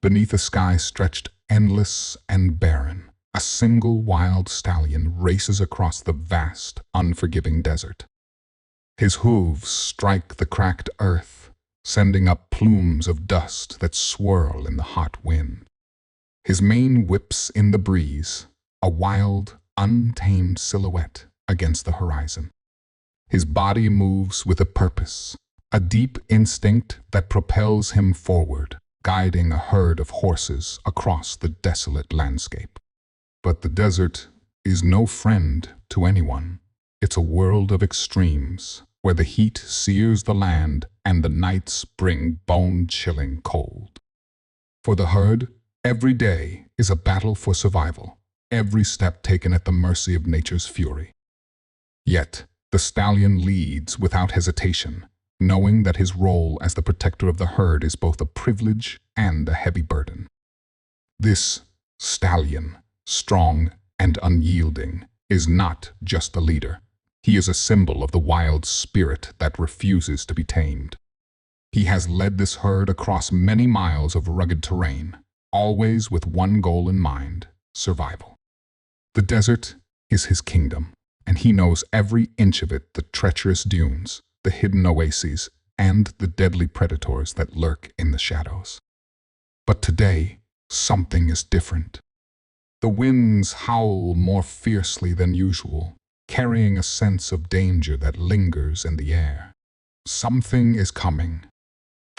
Beneath a sky stretched endless and barren, a single wild stallion races across the vast, unforgiving desert. His hooves strike the cracked earth, sending up plumes of dust that swirl in the hot wind. His mane whips in the breeze, a wild, untamed silhouette against the horizon. His body moves with a purpose, a deep instinct that propels him forward, guiding a herd of horses across the desolate landscape. But the desert is no friend to anyone. It's a world of extremes, where the heat sears the land and the nights bring bone-chilling cold. For the herd, every day is a battle for survival, every step taken at the mercy of nature's fury. Yet, the stallion leads without hesitation, knowing that his role as the protector of the herd is both a privilege and a heavy burden. This stallion, strong and unyielding, is not just a leader. He is a symbol of the wild spirit that refuses to be tamed. He has led this herd across many miles of rugged terrain, always with one goal in mind: survival. The desert is his kingdom, and he knows every inch of it: the treacherous dunes, the hidden oases, and the deadly predators that lurk in the shadows. But today, something is different. The winds howl more fiercely than usual, carrying a sense of danger that lingers in the air. Something is coming.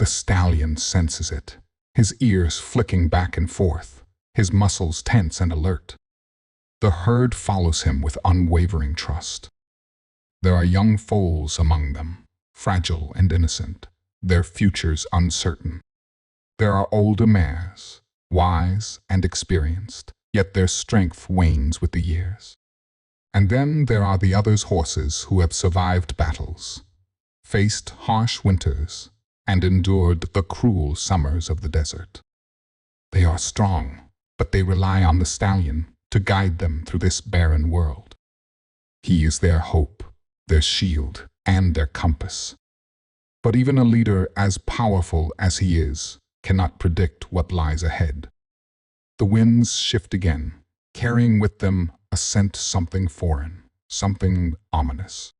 The stallion senses it, his ears flicking back and forth, his muscles tense and alert. The herd follows him with unwavering trust. There are young foals among them, fragile and innocent, their futures uncertain. There are older mares, wise and experienced, yet their strength wanes with the years. And then there are the others' horses who have survived battles, faced harsh winters, and endured the cruel summers of the desert. They are strong, but they rely on the stallion to guide them through this barren world. He is their hope, their shield, and their compass. But even a leader as powerful as he is cannot predict what lies ahead. The winds shift again, carrying with them a scent something foreign, something ominous.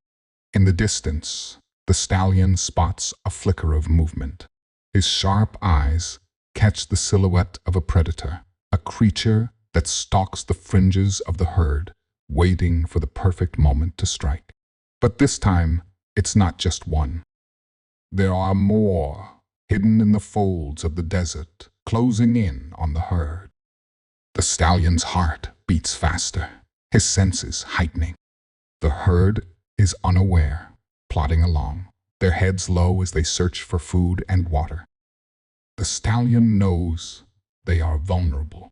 In the distance, the stallion spots a flicker of movement. His sharp eyes catch the silhouette of a predator, a creature that stalks the fringes of the herd, waiting for the perfect moment to strike. But this time, it's not just one. There are more, hidden in the folds of the desert, closing in on the herd. The stallion's heart beats faster, his senses heightening. The herd is unaware, plodding along, their heads low as they search for food and water. The stallion knows they are vulnerable.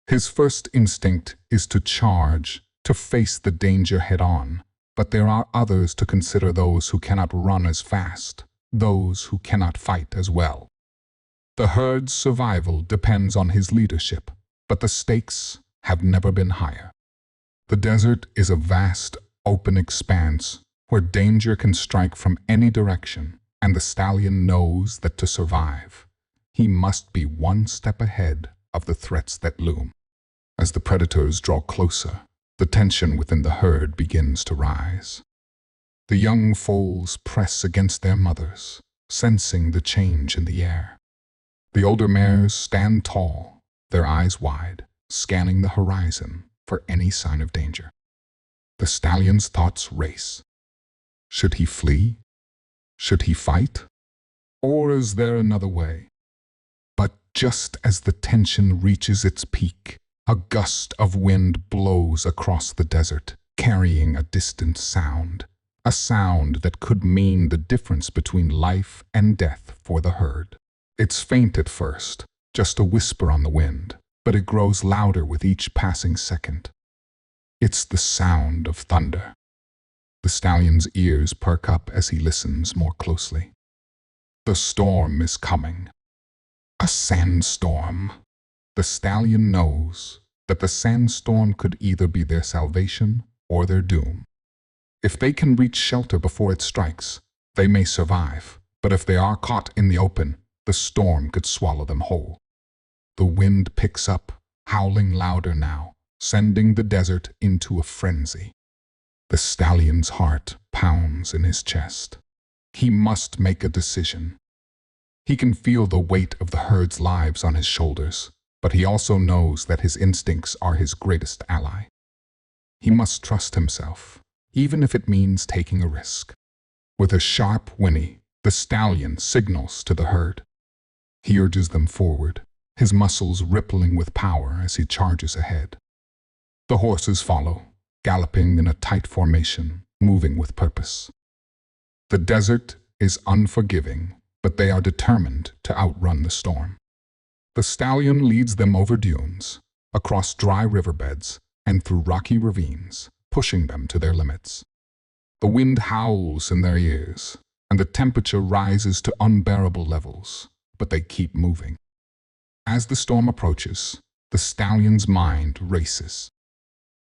His first instinct is to charge, to face the danger head-on, but there are others to consider: those who cannot run as fast, those who cannot fight as well. The herd's survival depends on his leadership, but the stakes have never been higher. The desert is a vast, open expanse where danger can strike from any direction, and the stallion knows that to survive, he must be one step ahead of the threats that loom. As the predators draw closer, the tension within the herd begins to rise. The young foals press against their mothers, sensing the change in the air. The older mares stand tall, their eyes wide, scanning the horizon for any sign of danger. The stallion's thoughts race. Should he flee? Should he fight? Or is there another way? But just as the tension reaches its peak, a gust of wind blows across the desert, carrying a distant sound, a sound that could mean the difference between life and death for the herd. It's faint at first, just a whisper on the wind, but it grows louder with each passing second. It's the sound of thunder. The stallion's ears perk up as he listens more closely. The storm is coming. A sandstorm. The stallion knows that the sandstorm could either be their salvation or their doom. If they can reach shelter before it strikes, they may survive, but if they are caught in the open, the storm could swallow them whole. The wind picks up, howling louder now, sending the desert into a frenzy. The stallion's heart pounds in his chest. He must make a decision. He can feel the weight of the herd's lives on his shoulders, but he also knows that his instincts are his greatest ally. He must trust himself, even if it means taking a risk. With a sharp whinny, the stallion signals to the herd. He urges them forward, his muscles rippling with power as he charges ahead. The horses follow, galloping in a tight formation, moving with purpose. The desert is unforgiving, but they are determined to outrun the storm. The stallion leads them over dunes, across dry riverbeds, and through rocky ravines, pushing them to their limits. The wind howls in their ears, and the temperature rises to unbearable levels, but they keep moving. As the storm approaches, the stallion's mind races.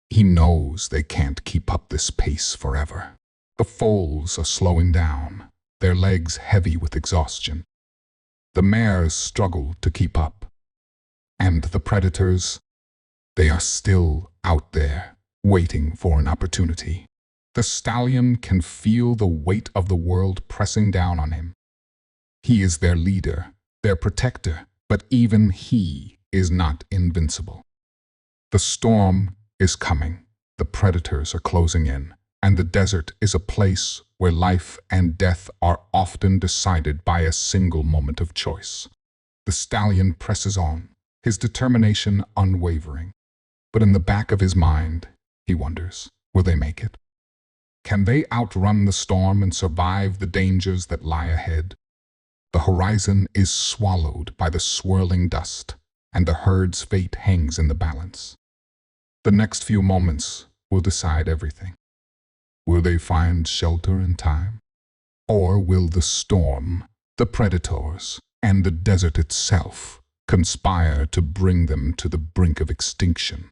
He knows they can't keep up this pace forever. The foals are slowing down, their legs heavy with exhaustion. The mares struggle to keep up. And the predators, they are still out there, waiting for an opportunity. The stallion can feel the weight of the world pressing down on him. He is their leader, their protector, but even he is not invincible. The storm is coming, the predators are closing in, and the desert is a place where life and death are often decided by a single moment of choice. The stallion presses on, his determination unwavering. But in the back of his mind, he wonders, will they make it? Can they outrun the storm and survive the dangers that lie ahead? The horizon is swallowed by the swirling dust, and the herd's fate hangs in the balance. The next few moments will decide everything. Will they find shelter in time? Or will the storm, the predators, and the desert itself conspire to bring them to the brink of extinction?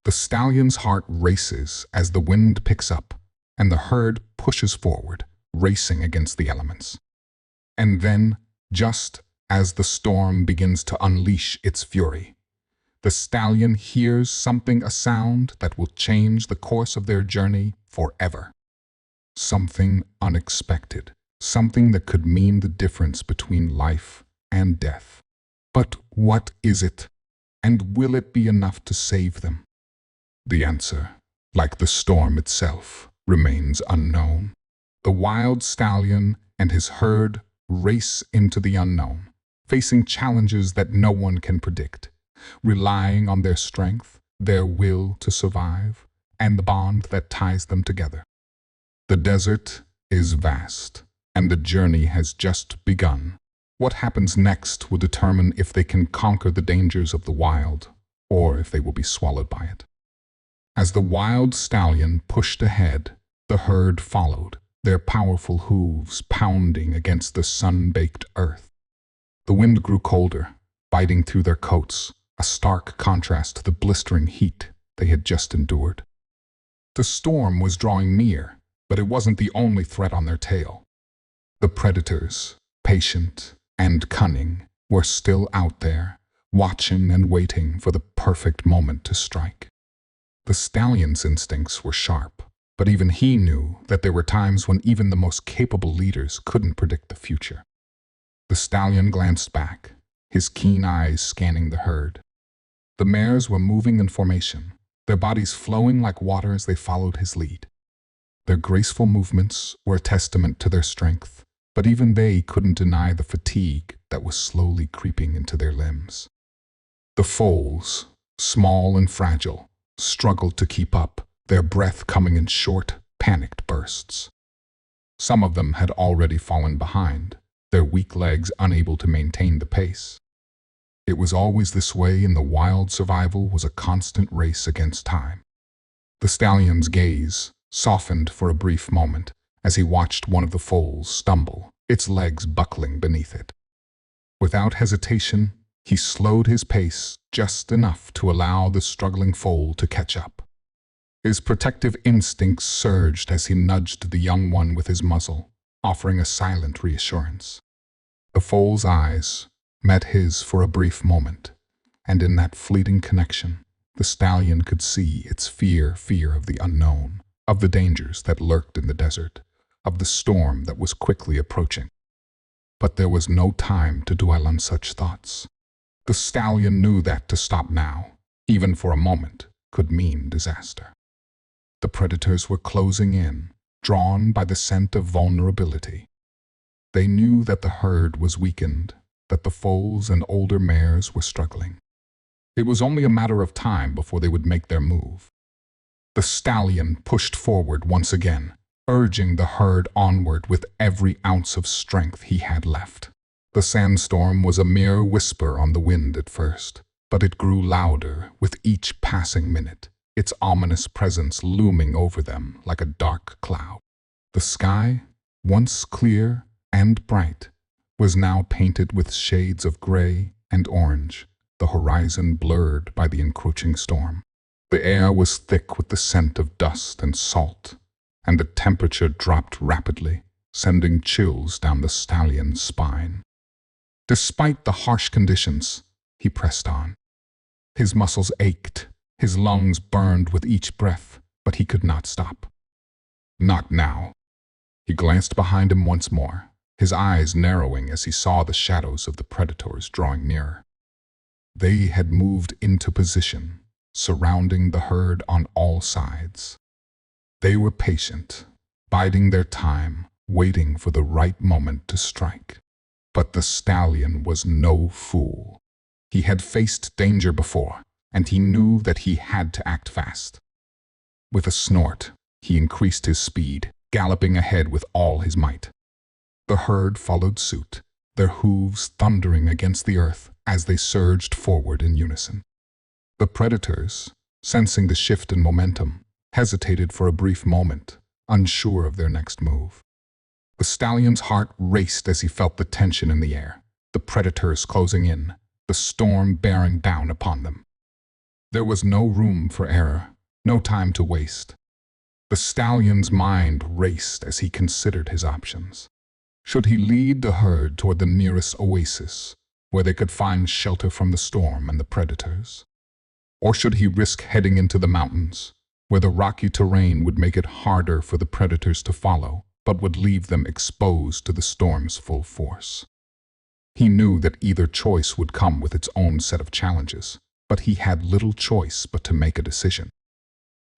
The stallion's heart races as the wind picks up, and the herd pushes forward, racing against the elements. And then, just as the storm begins to unleash its fury, the stallion hears a sound that will change the course of their journey forever. Something unexpected, something that could mean the difference between life and death. But what is it? And will it be enough to save them? The answer, like the storm itself, remains unknown. The wild stallion and his herd race into the unknown, facing challenges that no one can predict, relying on their strength, their will to survive, and the bond that ties them together. The desert is vast, and the journey has just begun. What happens next will determine if they can conquer the dangers of the wild, or if they will be swallowed by it. As the wild stallion pushed ahead, the herd followed, their powerful hooves pounding against the sun-baked earth. The wind grew colder, biting through their coats, a stark contrast to the blistering heat they had just endured. The storm was drawing near, but it wasn't the only threat on their tail. The predators, patient and cunning, were still out there, watching and waiting for the perfect moment to strike. The stallion's instincts were sharp, but even he knew that there were times when even the most capable leaders couldn't predict the future. The stallion glanced back, his keen eyes scanning the herd. The mares were moving in formation, their bodies flowing like water as they followed his lead. Their graceful movements were a testament to their strength, but even they couldn't deny the fatigue that was slowly creeping into their limbs. The foals, small and fragile, struggled to keep up, their breath coming in short, panicked bursts. Some of them had already fallen behind, their weak legs unable to maintain the pace. It was always this way, and the wild survival was a constant race against time. The stallion's gaze softened for a brief moment as he watched one of the foals stumble, its legs buckling beneath it. Without hesitation, he slowed his pace just enough to allow the struggling foal to catch up. His protective instincts surged as he nudged the young one with his muzzle, offering a silent reassurance. The foal's eyes met his for a brief moment, And in that fleeting connection, the stallion could see its fear of the unknown, of the dangers that lurked in the desert, of the storm that was quickly approaching. But there was no time to dwell on such thoughts. The stallion knew that to stop now, even for a moment, could mean disaster. The predators were closing in, drawn by the scent of vulnerability. They knew that the herd was weakened, that the foals and older mares were struggling. It was only a matter of time before they would make their move. The stallion pushed forward once again, urging the herd onward with every ounce of strength he had left. The sandstorm was a mere whisper on the wind at first, but it grew louder with each passing minute, its ominous presence looming over them like a dark cloud. The sky, once clear and bright, was now painted with shades of gray and orange, the horizon blurred by the encroaching storm. The air was thick with the scent of dust and salt, and the temperature dropped rapidly, sending chills down the stallion's spine. Despite the harsh conditions, he pressed on. His muscles ached, his lungs burned with each breath, but he could not stop. Not now. He glanced behind him once more, his eyes narrowing as he saw the shadows of the predators drawing nearer. They had moved into position, surrounding the herd on all sides. They were patient, biding their time, waiting for the right moment to strike. But the stallion was no fool. He had faced danger before, and he knew that he had to act fast. With a snort, he increased his speed, galloping ahead with all his might. The herd followed suit, their hooves thundering against the earth as they surged forward in unison. The predators, sensing the shift in momentum, hesitated for a brief moment, unsure of their next move. The stallion's heart raced as he felt the tension in the air, the predators closing in, the storm bearing down upon them. There was no room for error, no time to waste. The stallion's mind raced as he considered his options. Should he lead the herd toward the nearest oasis, where they could find shelter from the storm and the predators? Or should he risk heading into the mountains, where the rocky terrain would make it harder for the predators to follow, but would leave them exposed to the storm's full force? He knew that either choice would come with its own set of challenges, but he had little choice but to make a decision.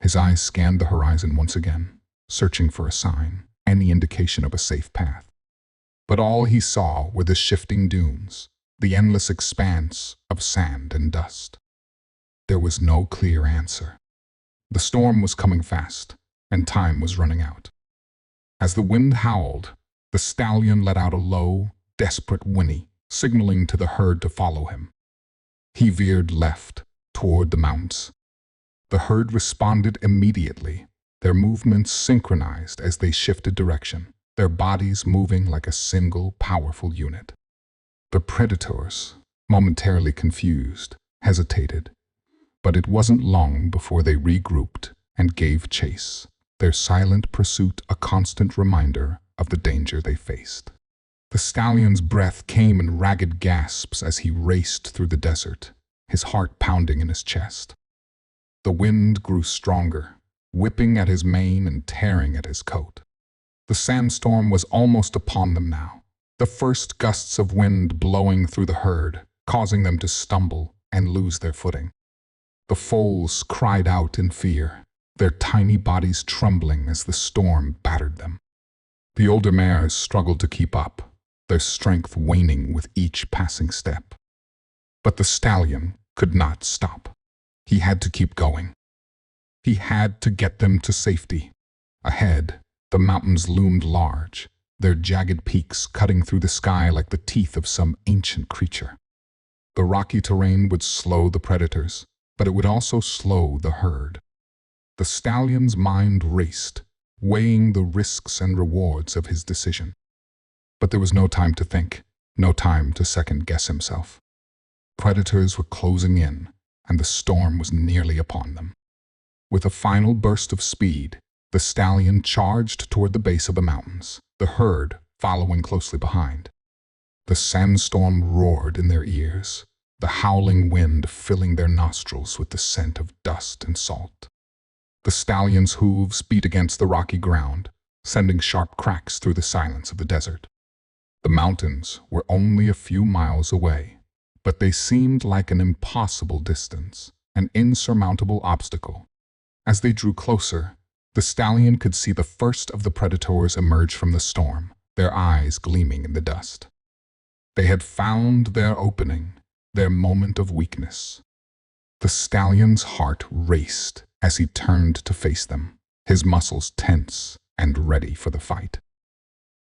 His eyes scanned the horizon once again, searching for a sign, any indication of a safe path. But all he saw were the shifting dunes, the endless expanse of sand and dust. There was no clear answer. The storm was coming fast, and time was running out. As the wind howled, the stallion let out a low, desperate whinny, signaling to the herd to follow him. He veered left, toward the mountains. The herd responded immediately, their movements synchronized as they shifted direction, their bodies moving like a single, powerful unit. The predators, momentarily confused, hesitated, but it wasn't long before they regrouped and gave chase, their silent pursuit a constant reminder of the danger they faced. The stallion's breath came in ragged gasps as he raced through the desert, his heart pounding in his chest. The wind grew stronger, whipping at his mane and tearing at his coat. The sandstorm was almost upon them now, the first gusts of wind blowing through the herd, causing them to stumble and lose their footing. The foals cried out in fear, their tiny bodies trembling as the storm battered them. The older mares struggled to keep up, their strength waning with each passing step. But the stallion could not stop. He had to keep going. He had to get them to safety. Ahead, the mountains loomed large, their jagged peaks cutting through the sky like the teeth of some ancient creature. The rocky terrain would slow the predators, but it would also slow the herd. The stallion's mind raced, weighing the risks and rewards of his decision. But there was no time to think, no time to second-guess himself. Predators were closing in, and the storm was nearly upon them. With a final burst of speed, the stallion charged toward the base of the mountains, the herd following closely behind. The sandstorm roared in their ears, the howling wind filling their nostrils with the scent of dust and salt. The stallion's hooves beat against the rocky ground, sending sharp cracks through the silence of the desert. The mountains were only a few miles away, but they seemed like an impossible distance, an insurmountable obstacle. As they drew closer, the stallion could see the first of the predators emerge from the storm, their eyes gleaming in the dust. They had found their opening, their moment of weakness. The stallion's heart raced as he turned to face them, his muscles tense and ready for the fight.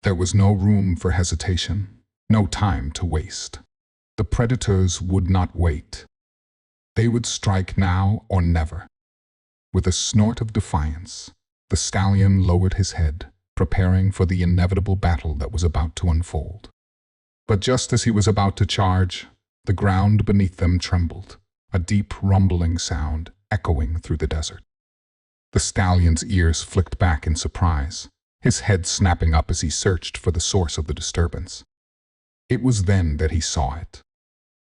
There was no room for hesitation, no time to waste. The predators would not wait. They would strike now or never. With a snort of defiance, the stallion lowered his head, preparing for the inevitable battle that was about to unfold. But just as he was about to charge, the ground beneath them trembled, a deep rumbling sound echoing through the desert. The stallion's ears flicked back in surprise, his head snapping up as he searched for the source of the disturbance. It was then that he saw it.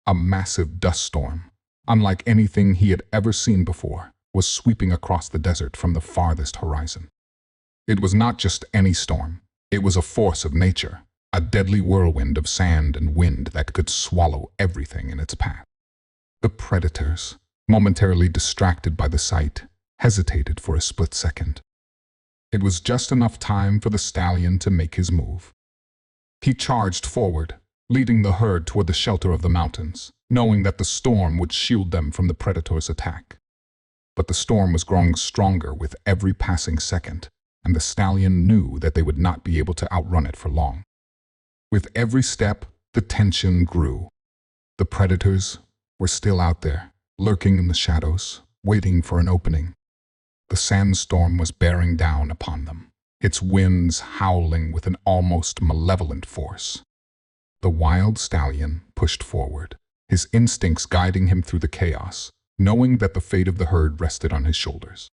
A massive dust storm, unlike anything he had ever seen before, was sweeping across the desert from the farthest horizon. It was not just any storm. It was a force of nature, a deadly whirlwind of sand and wind that could swallow everything in its path. The predators, momentarily distracted by the sight, hesitated for a split second. It was just enough time for the stallion to make his move. He charged forward, leading the herd toward the shelter of the mountains, knowing that the storm would shield them from the predator's attack. But the storm was growing stronger with every passing second, and the stallion knew that they would not be able to outrun it for long. With every step, the tension grew. The predators were still out there, lurking in the shadows, waiting for an opening. The sandstorm was bearing down upon them, its winds howling with an almost malevolent force. The wild stallion pushed forward, his instincts guiding him through the chaos, knowing that the fate of the herd rested on his shoulders.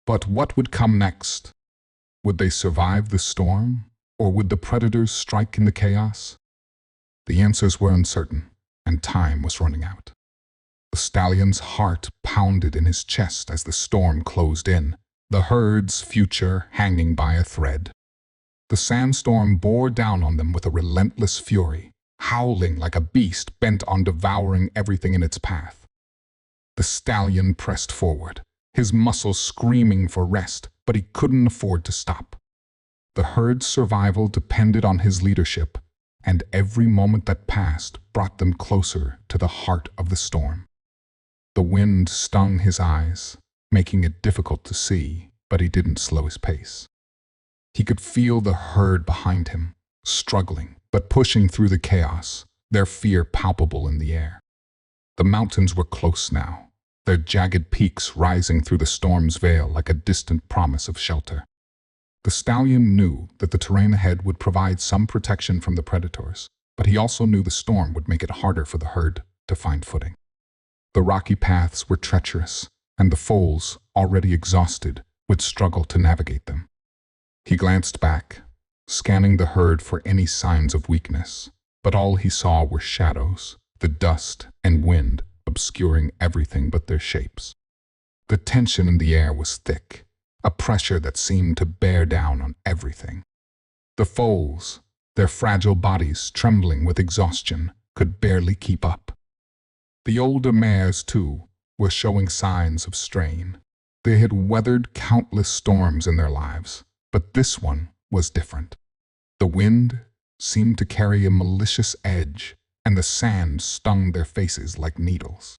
But what would come next? Would they survive the storm, or would the predators strike in the chaos? The answers were uncertain, and time was running out. The stallion's heart pounded in his chest as the storm closed in, the herd's future hanging by a thread. The sandstorm bore down on them with a relentless fury, howling like a beast bent on devouring everything in its path. The stallion pressed forward, his muscles screaming for rest, but he couldn't afford to stop. The herd's survival depended on his leadership, and every moment that passed brought them closer to the heart of the storm. The wind stung his eyes, making it difficult to see, but he didn't slow his pace. He could feel the herd behind him, struggling, but pushing through the chaos, their fear palpable in the air. The mountains were close now, their jagged peaks rising through the storm's veil like a distant promise of shelter. The stallion knew that the terrain ahead would provide some protection from the predators, but he also knew the storm would make it harder for the herd to find footing. The rocky paths were treacherous, and the foals, already exhausted, would struggle to navigate them. He glanced back, scanning the herd for any signs of weakness, but all he saw were shadows, the dust and wind obscuring everything but their shapes. The tension in the air was thick, a pressure that seemed to bear down on everything. The foals, their fragile bodies trembling with exhaustion, could barely keep up. The older mares, too, were showing signs of strain. They had weathered countless storms in their lives, but this one was different. The wind seemed to carry a malicious edge, and the sand stung their faces like needles.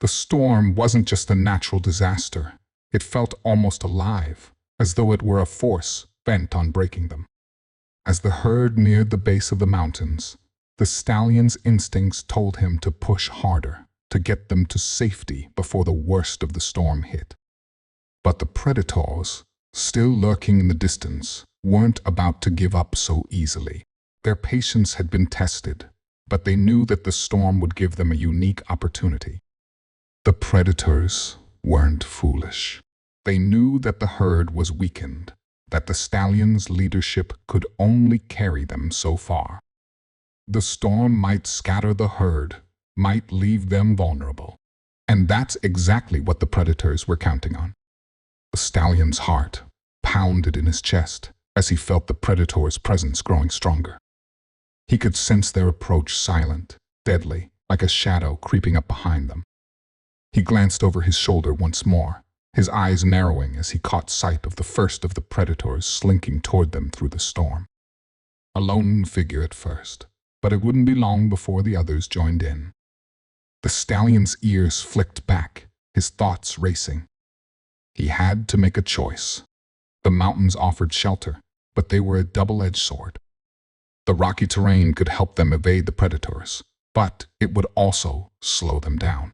The storm wasn't just a natural disaster. It felt almost alive, as though it were a force bent on breaking them. As the herd neared the base of the mountains, the stallion's instincts told him to push harder, to get them to safety before the worst of the storm hit. But the predators, still lurking in the distance, weren't about to give up so easily. Their patience had been tested, but they knew that the storm would give them a unique opportunity. The predators weren't foolish. They knew that the herd was weakened, that the stallion's leadership could only carry them so far. The storm might scatter the herd, might leave them vulnerable. And that's exactly what the predators were counting on. The stallion's heart pounded in his chest as he felt the predator's presence growing stronger. He could sense their approach, silent, deadly, like a shadow creeping up behind them. He glanced over his shoulder once more, his eyes narrowing as he caught sight of the first of the predators slinking toward them through the storm. A lone figure at first, but it wouldn't be long before the others joined in. The stallion's ears flicked back, his thoughts racing. He had to make a choice. The mountains offered shelter, but they were a double-edged sword. The rocky terrain could help them evade the predators, but it would also slow them down.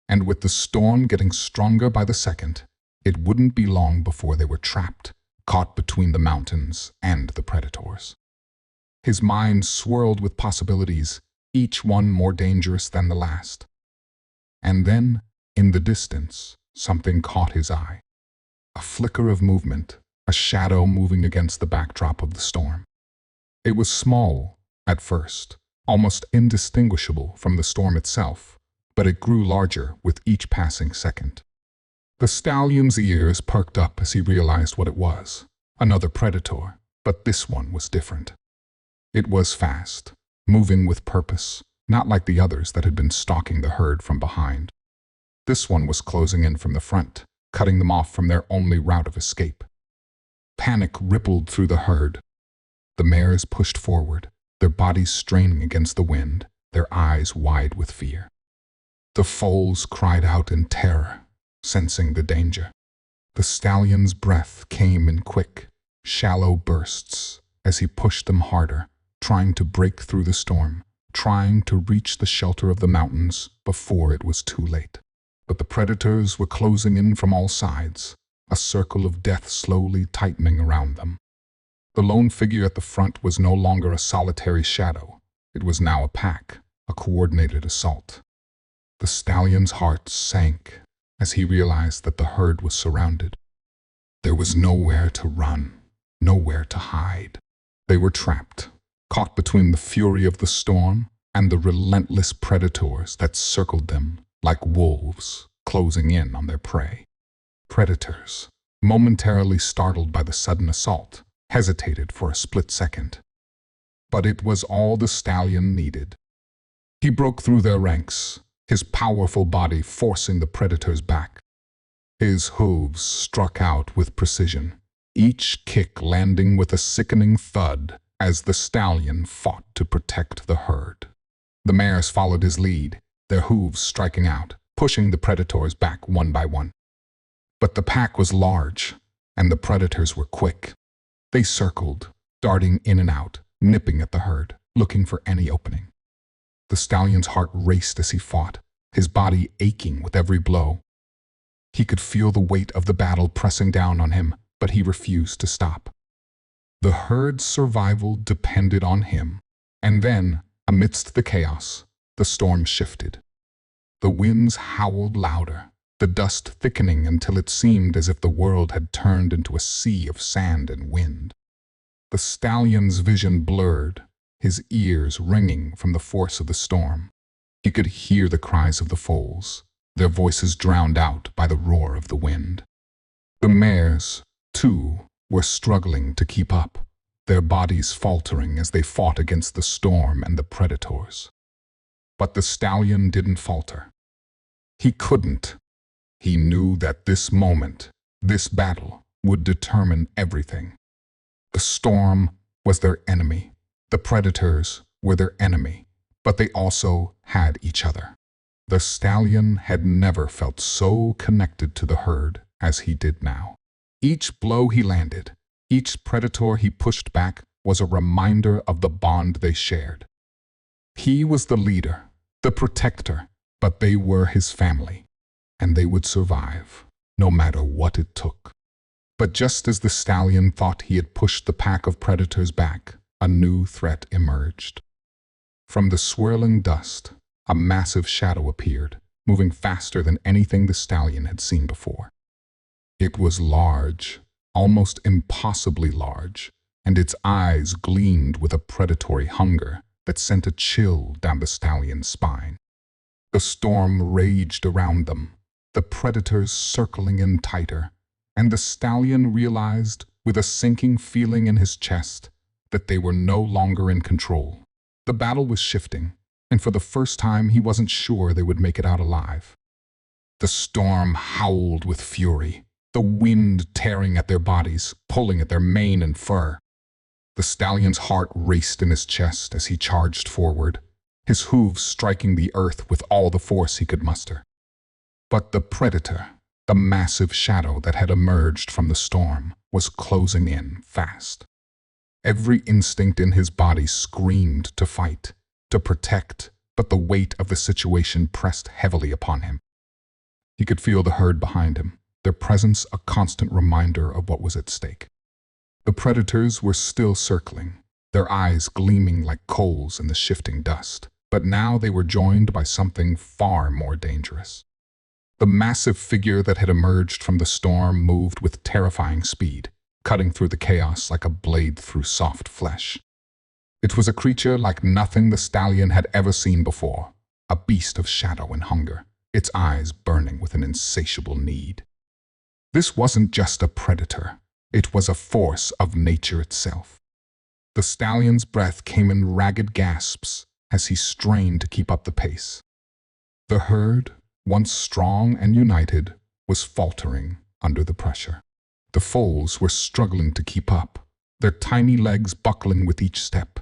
And with the storm getting stronger by the second, it wouldn't be long before they were trapped, caught between the mountains and the predators. His mind swirled with possibilities, each one more dangerous than the last. And then, in the distance, something caught his eye. A flicker of movement, a shadow moving against the backdrop of the storm. It was small, at first, almost indistinguishable from the storm itself, but it grew larger with each passing second. The stallion's ears perked up as he realized what it was. Another predator, but this one was different. It was fast, moving with purpose, not like the others that had been stalking the herd from behind. This one was closing in from the front, cutting them off from their only route of escape. Panic rippled through the herd. The mares pushed forward, their bodies straining against the wind, their eyes wide with fear. The foals cried out in terror, sensing the danger. The stallion's breath came in quick, shallow bursts as he pushed them harder, trying to break through the storm, trying to reach the shelter of the mountains before it was too late. But the predators were closing in from all sides, a circle of death slowly tightening around them. The lone figure at the front was no longer a solitary shadow. It was now a pack, a coordinated assault. The stallion's heart sank as he realized that the herd was surrounded. There was nowhere to run, nowhere to hide. They were trapped, caught between the fury of the storm and the relentless predators that circled them like wolves closing in on their prey. Predators, momentarily startled by the sudden assault, hesitated for a split second. But it was all the stallion needed. He broke through their ranks, his powerful body forcing the predators back. His hooves struck out with precision, each kick landing with a sickening thud as the stallion fought to protect the herd. The mares followed his lead, their hooves striking out, pushing the predators back one by one. But the pack was large, and the predators were quick. They circled, darting in and out, nipping at the herd, looking for any opening. The stallion's heart raced as he fought, his body aching with every blow. He could feel the weight of the battle pressing down on him, but he refused to stop. The herd's survival depended on him. And then, amidst the chaos, the storm shifted. The winds howled louder, the dust thickening until it seemed as if the world had turned into a sea of sand and wind. The stallion's vision blurred, his ears ringing from the force of the storm. He could hear the cries of the foals, their voices drowned out by the roar of the wind. The mares, too, were struggling to keep up, their bodies faltering as they fought against the storm and the predators. But the stallion didn't falter. He couldn't. He knew that this moment, this battle, would determine everything. The storm was their enemy. The predators were their enemy, but they also had each other. The stallion had never felt so connected to the herd as he did now. Each blow he landed, each predator he pushed back was a reminder of the bond they shared. He was the leader, the protector, but they were his family, and they would survive, no matter what it took. But just as the stallion thought he had pushed the pack of predators back, a new threat emerged. From the swirling dust, a massive shadow appeared, moving faster than anything the stallion had seen before. It was large, almost impossibly large, and its eyes gleamed with a predatory hunger that sent a chill down the stallion's spine. The storm raged around them, the predators circling in tighter, and the stallion realized, with a sinking feeling in his chest, that they were no longer in control. The battle was shifting, and for the first time he wasn't sure they would make it out alive. The storm howled with fury, the wind tearing at their bodies, pulling at their mane and fur. The stallion's heart raced in his chest as he charged forward, his hooves striking the earth with all the force he could muster. But the predator, the massive shadow that had emerged from the storm, was closing in fast. Every instinct in his body screamed to fight, to protect, but the weight of the situation pressed heavily upon him. He could feel the herd behind him, their presence a constant reminder of what was at stake. The predators were still circling, their eyes gleaming like coals in the shifting dust, but now they were joined by something far more dangerous. The massive figure that had emerged from the storm moved with terrifying speed, cutting through the chaos like a blade through soft flesh. It was a creature like nothing the stallion had ever seen before, a beast of shadow and hunger, its eyes burning with an insatiable need. This wasn't just a predator. It was a force of nature itself. The stallion's breath came in ragged gasps as he strained to keep up the pace. The herd, once strong and united, was faltering under the pressure. The foals were struggling to keep up, their tiny legs buckling with each step.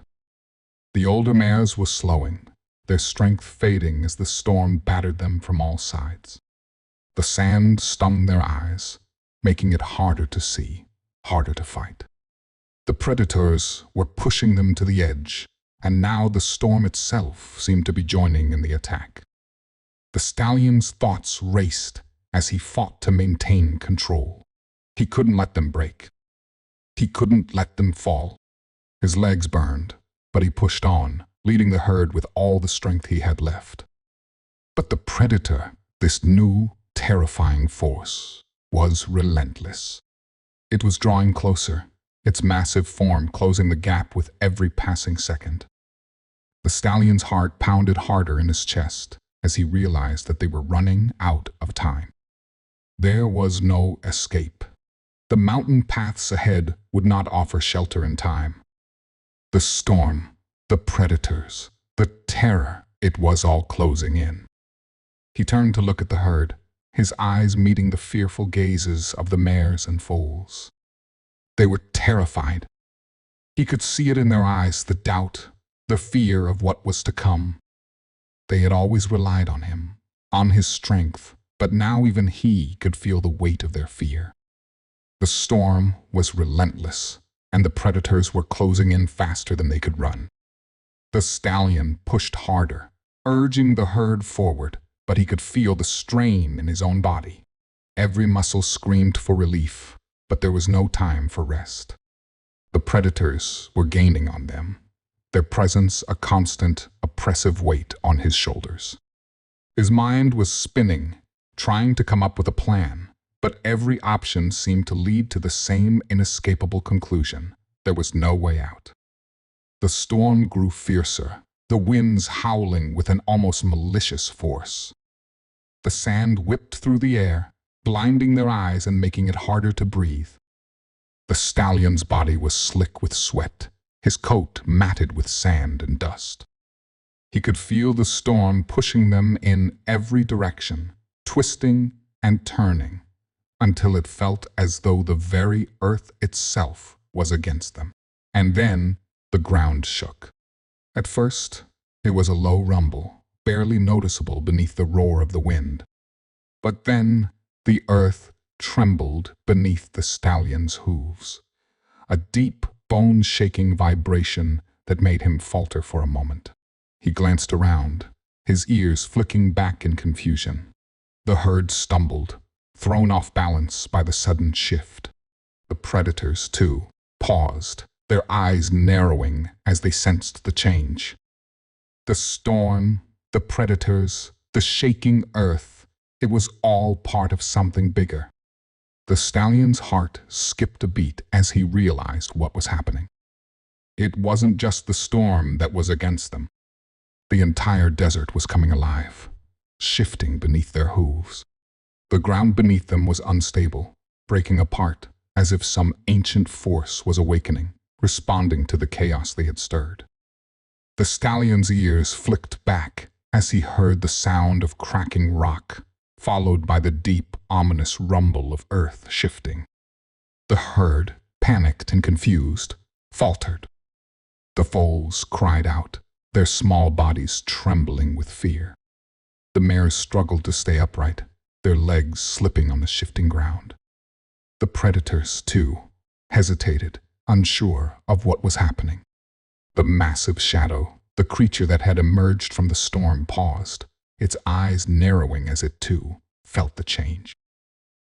The older mares were slowing, their strength fading as the storm battered them from all sides. The sand stung their eyes, making it harder to see, harder to fight. The predators were pushing them to the edge, and now the storm itself seemed to be joining in the attack. The stallion's thoughts raced as he fought to maintain control. He couldn't let them break. He couldn't let them fall. His legs burned, but he pushed on, leading the herd with all the strength he had left. But the predator, this new, terrifying force, was relentless. It was drawing closer, its massive form closing the gap with every passing second. The stallion's heart pounded harder in his chest as he realized that they were running out of time. There was no escape. The mountain paths ahead would not offer shelter in time. The storm, the predators, the terror, it was all closing in. He turned to look at the herd, his eyes meeting the fearful gazes of the mares and foals. They were terrified. He could see it in their eyes, the doubt, the fear of what was to come. They had always relied on him, on his strength, but now even he could feel the weight of their fear. The storm was relentless, and the predators were closing in faster than they could run. The stallion pushed harder, urging the herd forward, but he could feel the strain in his own body. Every muscle screamed for relief, but there was no time for rest. The predators were gaining on them, their presence a constant, oppressive weight on his shoulders. His mind was spinning, trying to come up with a plan, but every option seemed to lead to the same inescapable conclusion. There was no way out. The storm grew fiercer, the winds howling with an almost malicious force. The sand whipped through the air, blinding their eyes and making it harder to breathe. The stallion's body was slick with sweat, his coat matted with sand and dust. He could feel the storm pushing them in every direction, twisting and turning, until it felt as though the very earth itself was against them. And then the ground shook. At first, it was a low rumble, barely noticeable beneath the roar of the wind. But then the earth trembled beneath the stallion's hooves, a deep, bone-shaking vibration that made him falter for a moment. He glanced around, his ears flicking back in confusion. The herd stumbled, thrown off balance by the sudden shift. The predators, too, paused, their eyes narrowing as they sensed the change. The storm, the predators, the shaking earth, it was all part of something bigger. The stallion's heart skipped a beat as he realized what was happening. It wasn't just the storm that was against them. The entire desert was coming alive. shifting beneath their hooves. The ground beneath them was unstable, breaking apart, as if some ancient force was awakening, responding to the chaos they had stirred. The stallion's ears flicked back as he heard the sound of cracking rock, followed by the deep, ominous rumble of earth shifting. The herd, panicked and confused, faltered. The foals cried out, their small bodies trembling with fear. The mares struggled to stay upright, their legs slipping on the shifting ground. The predators, too, hesitated, unsure of what was happening. The massive shadow, the creature that had emerged from the storm, paused, its eyes narrowing as it, too, felt the change.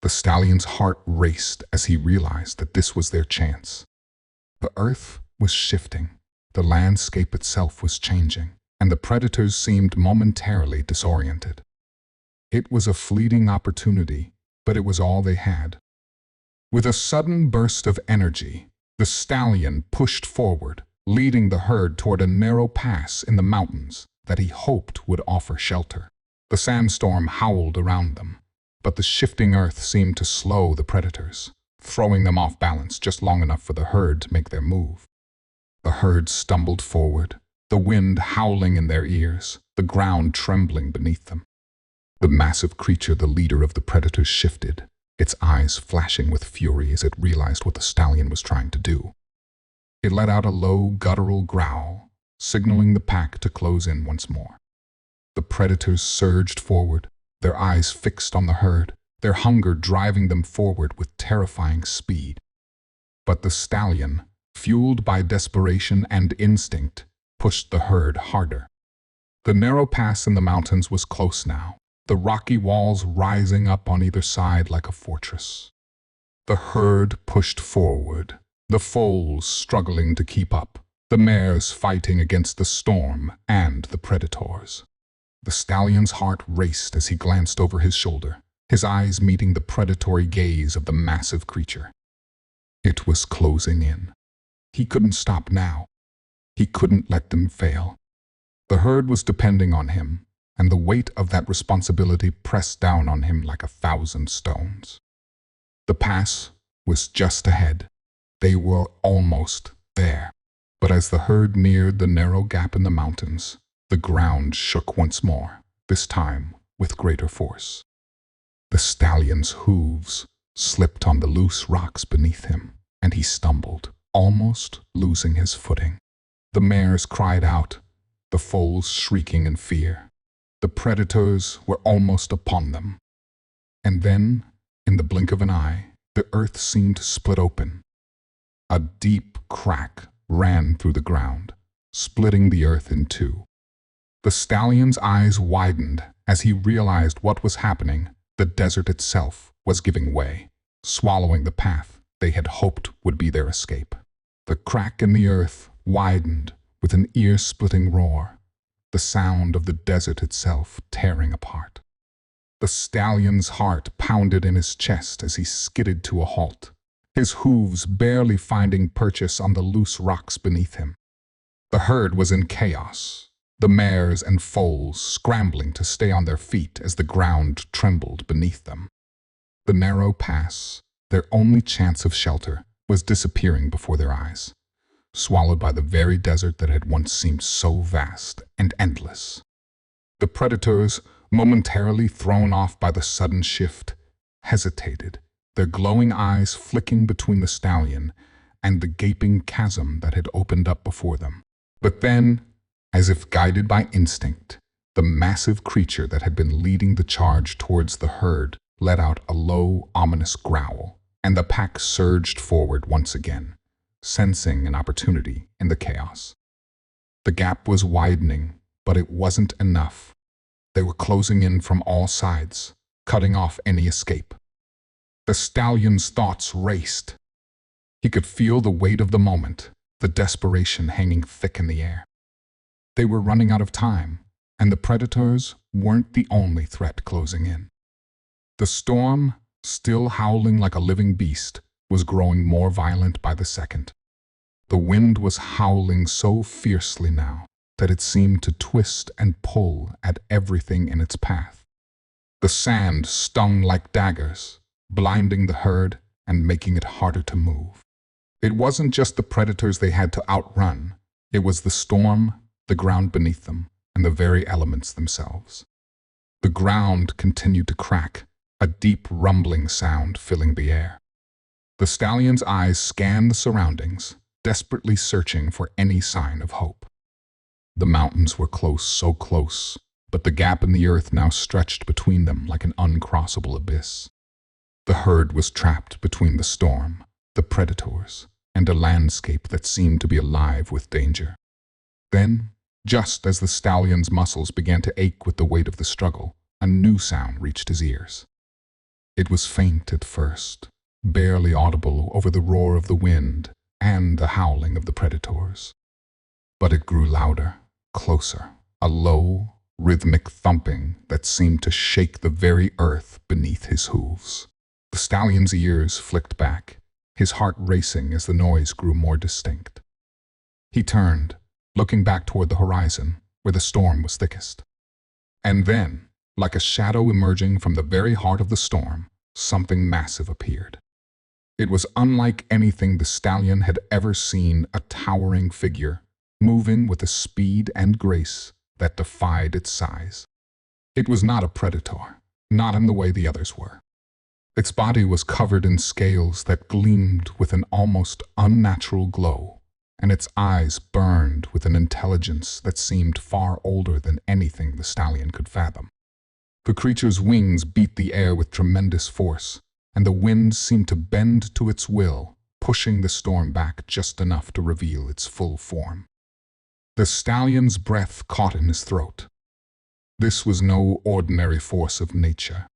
The stallion's heart raced as he realized that this was their chance. The earth was shifting, the landscape itself was changing, and the predators seemed momentarily disoriented. It was a fleeting opportunity, but it was all they had. With a sudden burst of energy, the stallion pushed forward, leading the herd toward a narrow pass in the mountains that he hoped would offer shelter. The sandstorm howled around them, but the shifting earth seemed to slow the predators, throwing them off balance just long enough for the herd to make their move. The herd stumbled forward, the wind howling in their ears, the ground trembling beneath them. The massive creature, the leader of the predators, shifted, its eyes flashing with fury as it realized what the stallion was trying to do. It let out a low, guttural growl, signaling the pack to close in once more. The predators surged forward, their eyes fixed on the herd, their hunger driving them forward with terrifying speed. But the stallion, fueled by desperation and instinct, pushed the herd harder. The narrow pass in the mountains was close now, the rocky walls rising up on either side like a fortress. The herd pushed forward, the foals struggling to keep up, the mares fighting against the storm and the predators. The stallion's heart raced as he glanced over his shoulder, his eyes meeting the predatory gaze of the massive creature. It was closing in. He couldn't stop now. He couldn't let them fail. The herd was depending on him, and the weight of that responsibility pressed down on him like 1,000 stones. The pass was just ahead. They were almost there. But as the herd neared the narrow gap in the mountains, the ground shook once more, this time with greater force. The stallion's hooves slipped on the loose rocks beneath him, and he stumbled, almost losing his footing. The mares cried out, the foals shrieking in fear. The predators were almost upon them. And then, in the blink of an eye, the earth seemed to split open. A deep crack ran through the ground, splitting the earth in two. The stallion's eyes widened as he realized what was happening. The desert itself was giving way, swallowing the path they had hoped would be their escape. The crack in the earth widened with an ear-splitting roar, the sound of the desert itself tearing apart. The stallion's heart pounded in his chest as he skidded to a halt, his hooves barely finding purchase on the loose rocks beneath him. The herd was in chaos, the mares and foals scrambling to stay on their feet as the ground trembled beneath them. The narrow pass, their only chance of shelter, was disappearing before their eyes, swallowed by the very desert that had once seemed so vast and endless. The predators, momentarily thrown off by the sudden shift, hesitated, their glowing eyes flicking between the stallion and the gaping chasm that had opened up before them. But then, as if guided by instinct, the massive creature that had been leading the charge towards the herd let out a low, ominous growl, and the pack surged forward once again, sensing an opportunity in the chaos. The gap was widening, but it wasn't enough. They were closing in from all sides, cutting off any escape. The stallion's thoughts raced. He could feel the weight of the moment, the desperation hanging thick in the air. They were running out of time, and the predators weren't the only threat closing in. The storm, still howling like a living beast, was growing more violent by the second. The wind was howling so fiercely now that it seemed to twist and pull at everything in its path. The sand stung like daggers, blinding the herd and making it harder to move. It wasn't just the predators they had to outrun. It was the storm, the ground beneath them, and the very elements themselves. The ground continued to crack, a deep rumbling sound filling the air. The stallion's eyes scanned the surroundings, desperately searching for any sign of hope. The mountains were close, so close, but the gap in the earth now stretched between them like an uncrossable abyss. The herd was trapped between the storm, the predators, and a landscape that seemed to be alive with danger. Then, just as the stallion's muscles began to ache with the weight of the struggle, a new sound reached his ears. It was faint at first, barely audible over the roar of the wind and the howling of the predators. But it grew louder, closer, a low, rhythmic thumping that seemed to shake the very earth beneath his hooves. The stallion's ears flicked back, his heart racing as the noise grew more distinct. He turned, looking back toward the horizon, where the storm was thickest. And then, like a shadow emerging from the very heart of the storm, something massive appeared. It was unlike anything the stallion had ever seen, a towering figure, moving with a speed and grace that defied its size. It was not a predator, not in the way the others were. Its body was covered in scales that gleamed with an almost unnatural glow, and its eyes burned with an intelligence that seemed far older than anything the stallion could fathom. The creature's wings beat the air with tremendous force, and the wind seemed to bend to its will, pushing the storm back just enough to reveal its full form. The stallion's breath caught in his throat. This was no ordinary force of nature.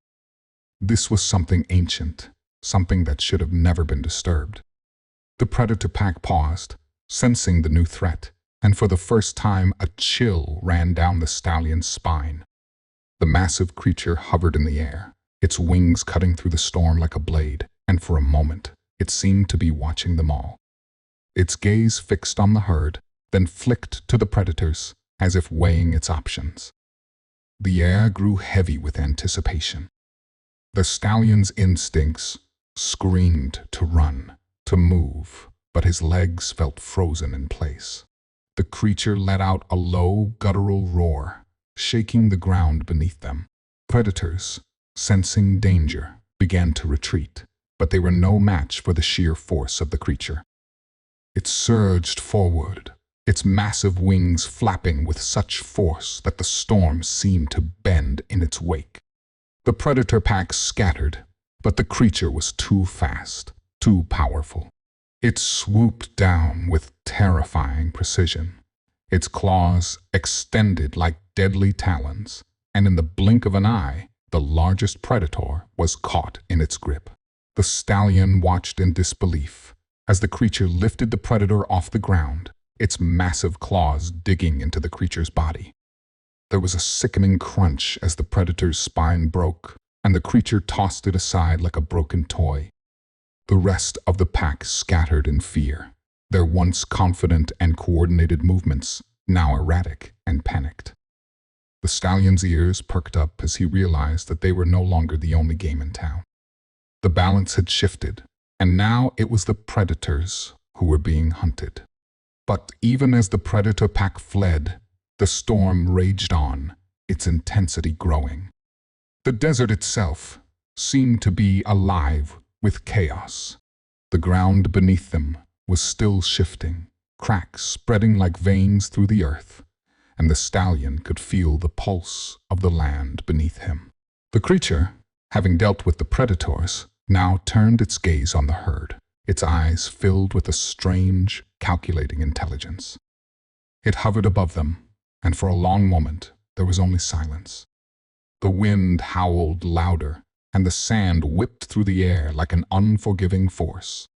This was something ancient, something that should have never been disturbed. The predator pack paused, sensing the new threat, and for the first time a chill ran down the stallion's spine. The massive creature hovered in the air, its wings cutting through the storm like a blade, and for a moment it seemed to be watching them all. Its gaze fixed on the herd, then flicked to the predators, as if weighing its options. The air grew heavy with anticipation. The stallion's instincts screamed to run, to move, but his legs felt frozen in place. The creature let out a low, guttural roar, shaking the ground beneath them. Predators, sensing danger, began to retreat, but they were no match for the sheer force of the creature. It surged forward, its massive wings flapping with such force that the storm seemed to bend in its wake. The predator pack scattered, but the creature was too fast, too powerful. It swooped down with terrifying precision. Its claws extended like deadly talons, and in the blink of an eye, the largest predator was caught in its grip. The stallion watched in disbelief as the creature lifted the predator off the ground, its massive claws digging into the creature's body. There was a sickening crunch as the predator's spine broke, and the creature tossed it aside like a broken toy. The rest of the pack scattered in fear, their once confident and coordinated movements now erratic and panicked. The stallion's ears perked up as he realized that they were no longer the only game in town. The balance had shifted, and now it was the predators who were being hunted. But even as the predator pack fled, the storm raged on, its intensity growing. The desert itself seemed to be alive with chaos. The ground beneath them was still shifting, cracks spreading like veins through the earth, and the stallion could feel the pulse of the land beneath him. The creature, having dealt with the predators, now turned its gaze on the herd, its eyes filled with a strange, calculating intelligence. It hovered above them, and for a long moment there was only silence. The wind howled louder, and the sand whipped through the air like an unforgiving force.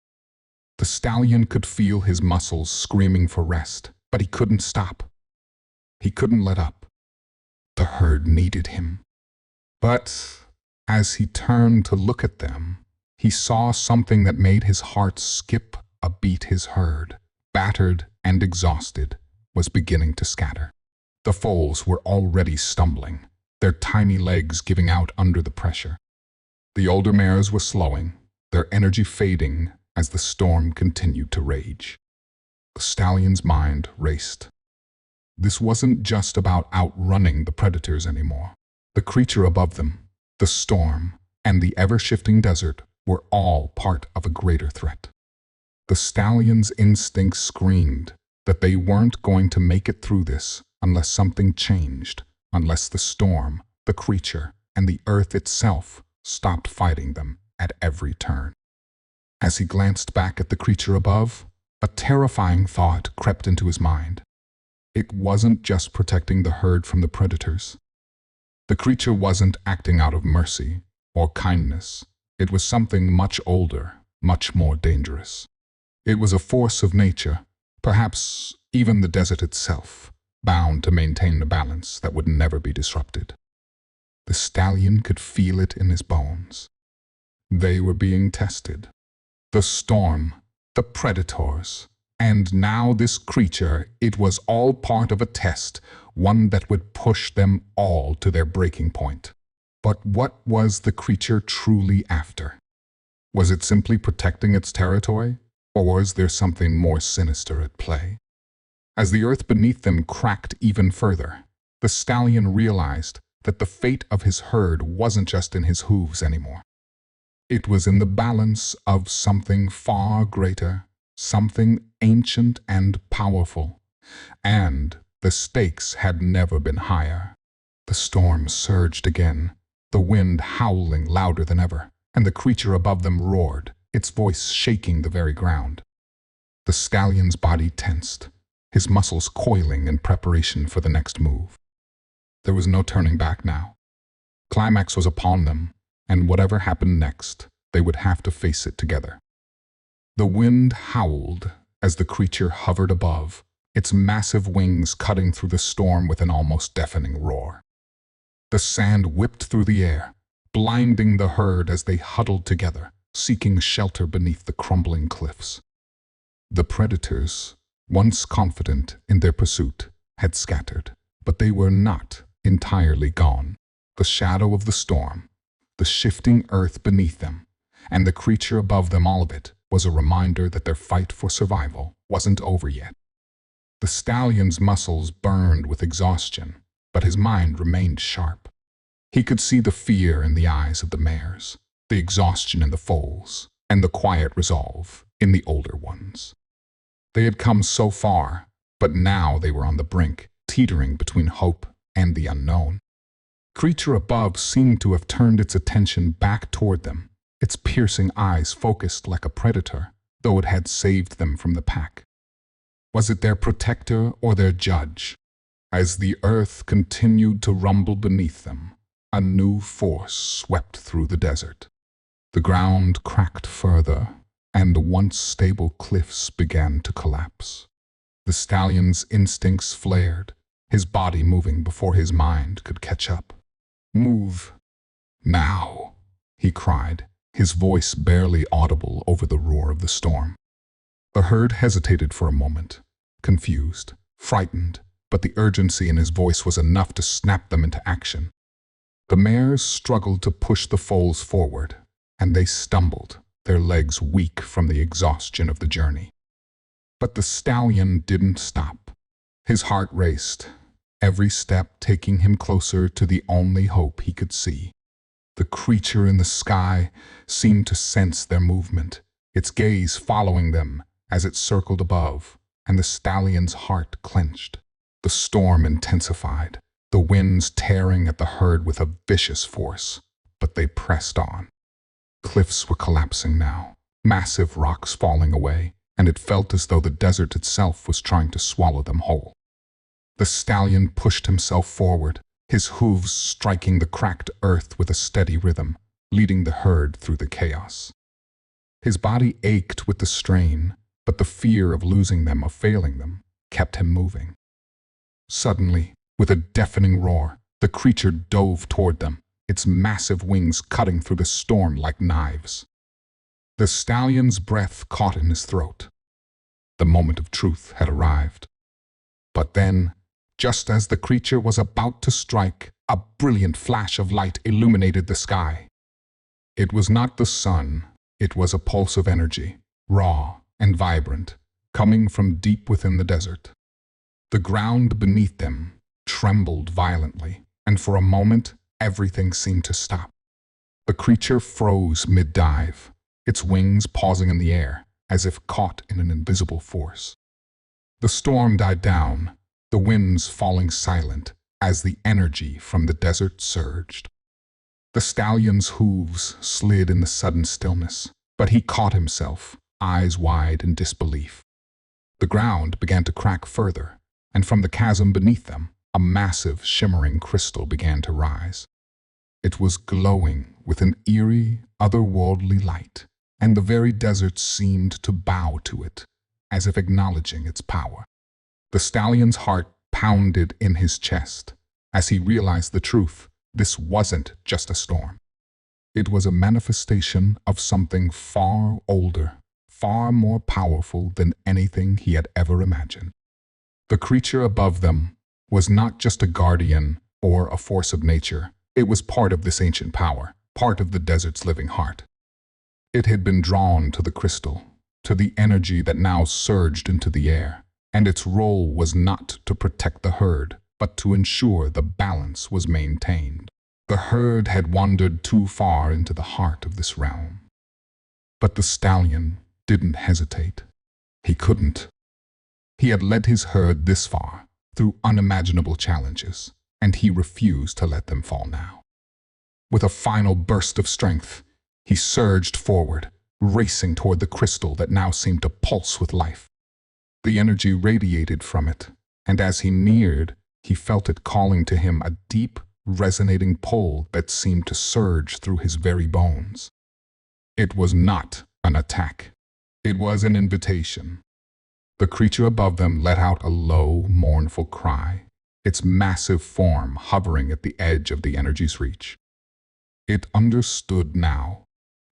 The stallion could feel his muscles screaming for rest, but he couldn't stop. He couldn't let up. The herd needed him. But as he turned to look at them, he saw something that made his heart skip a beat. His herd, battered and exhausted, was beginning to scatter. The foals were already stumbling, their tiny legs giving out under the pressure. The older mares were slowing, their energy fading as the storm continued to rage. The stallion's mind raced. This wasn't just about outrunning the predators anymore. The creature above them, the storm, and the ever-shifting desert were all part of a greater threat. The stallion's instincts screamed that they weren't going to make it through this unless something changed, unless the storm, the creature, and the earth itself stopped fighting them at every turn. As he glanced back at the creature above, a terrifying thought crept into his mind. It wasn't just protecting the herd from the predators. The creature wasn't acting out of mercy or kindness. It was something much older, much more dangerous. It was a force of nature, perhaps even the desert itself, bound to maintain a balance that would never be disrupted. The stallion could feel it in his bones. They were being tested. The storm, the predators, and now this creature, it was all part of a test, one that would push them all to their breaking point. But what was the creature truly after? Was it simply protecting its territory, or was there something more sinister at play? As the earth beneath them cracked even further, the stallion realized that the fate of his herd wasn't just in his hooves anymore. It was in the balance of something far greater, something ancient and powerful, and the stakes had never been higher. The storm surged again, the wind howling louder than ever, and the creature above them roared, its voice shaking the very ground. The stallion's body tensed, his muscles coiling in preparation for the next move. There was no turning back now. Climax was upon them, and whatever happened next, they would have to face it together. The wind howled as the creature hovered above, its massive wings cutting through the storm with an almost deafening roar. The sand whipped through the air, blinding the herd as they huddled together, seeking shelter beneath the crumbling cliffs. The predators, once confident in their pursuit, had scattered, but they were not entirely gone. The shadow of the storm, the shifting earth beneath them, and the creature above them, all of it, was a reminder that their fight for survival wasn't over yet. The stallion's muscles burned with exhaustion, but his mind remained sharp. He could see the fear in the eyes of the mares, the exhaustion in the foals, and the quiet resolve in the older ones. They had come so far, but now they were on the brink, teetering between hope and the unknown. The creature above seemed to have turned its attention back toward them, its piercing eyes focused like a predator, though it had saved them from the pack. Was it their protector or their judge? As the earth continued to rumble beneath them, a new force swept through the desert. The ground cracked further, and the once stable cliffs began to collapse. The stallion's instincts flared, his body moving before his mind could catch up. "Move! Now!" he cried, his voice barely audible over the roar of the storm. The herd hesitated for a moment, confused, frightened, but the urgency in his voice was enough to snap them into action. The mares struggled to push the foals forward, and they stumbled, their legs weak from the exhaustion of the journey. But the stallion didn't stop. His heart raced, every step taking him closer to the only hope he could see. The creature in the sky seemed to sense their movement, its gaze following them as it circled above, and the stallion's heart clenched. The storm intensified, the winds tearing at the herd with a vicious force, but they pressed on. Cliffs were collapsing now, massive rocks falling away, and it felt as though the desert itself was trying to swallow them whole. The stallion pushed himself forward, his hooves striking the cracked earth with a steady rhythm, leading the herd through the chaos. His body ached with the strain, but the fear of losing them, of failing them, kept him moving. Suddenly, with a deafening roar, the creature dove toward them, its massive wings cutting through the storm like knives. The stallion's breath caught in his throat. The moment of truth had arrived. But then, just as the creature was about to strike, a brilliant flash of light illuminated the sky. It was not the sun, it was a pulse of energy, raw and vibrant, coming from deep within the desert. The ground beneath them trembled violently, and for a moment everything seemed to stop. The creature froze mid-dive, its wings pausing in the air, as if caught in an invisible force. The storm died down, the winds falling silent as the energy from the desert surged. The stallion's hooves slid in the sudden stillness, but he caught himself, eyes wide in disbelief. The ground began to crack further, and from the chasm beneath them, a massive, shimmering crystal began to rise. It was glowing with an eerie, otherworldly light, and the very desert seemed to bow to it, as if acknowledging its power. The stallion's heart pounded in his chest as he realized the truth. This wasn't just a storm. It was a manifestation of something far older, far more powerful than anything he had ever imagined. The creature above them was not just a guardian or a force of nature. It was part of this ancient power, part of the desert's living heart. It had been drawn to the crystal, to the energy that now surged into the air, and its role was not to protect the herd, but to ensure the balance was maintained. The herd had wandered too far into the heart of this realm. But the stallion didn't hesitate. He couldn't. He had led his herd this far, through unimaginable challenges, and he refused to let them fall now. With a final burst of strength, he surged forward, racing toward the crystal that now seemed to pulse with life. The energy radiated from it, and as he neared, he felt it calling to him a deep, resonating pull that seemed to surge through his very bones. It was not an attack. It was an invitation. The creature above them let out a low, mournful cry, its massive form hovering at the edge of the energy's reach. It understood now.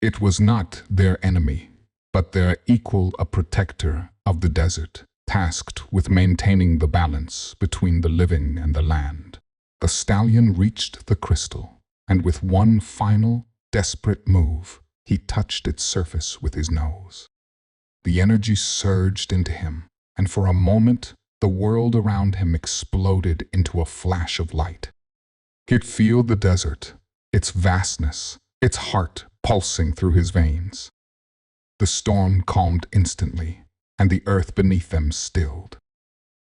It was not their enemy, but their equal, a protector of the desert, tasked with maintaining the balance between the living and the land. The stallion reached the crystal, and with one final, desperate move, he touched its surface with his nose. The energy surged into him, and for a moment, the world around him exploded into a flash of light. He could feel the desert, its vastness, its heart pulsing through his veins. The storm calmed instantly, and the earth beneath them stilled.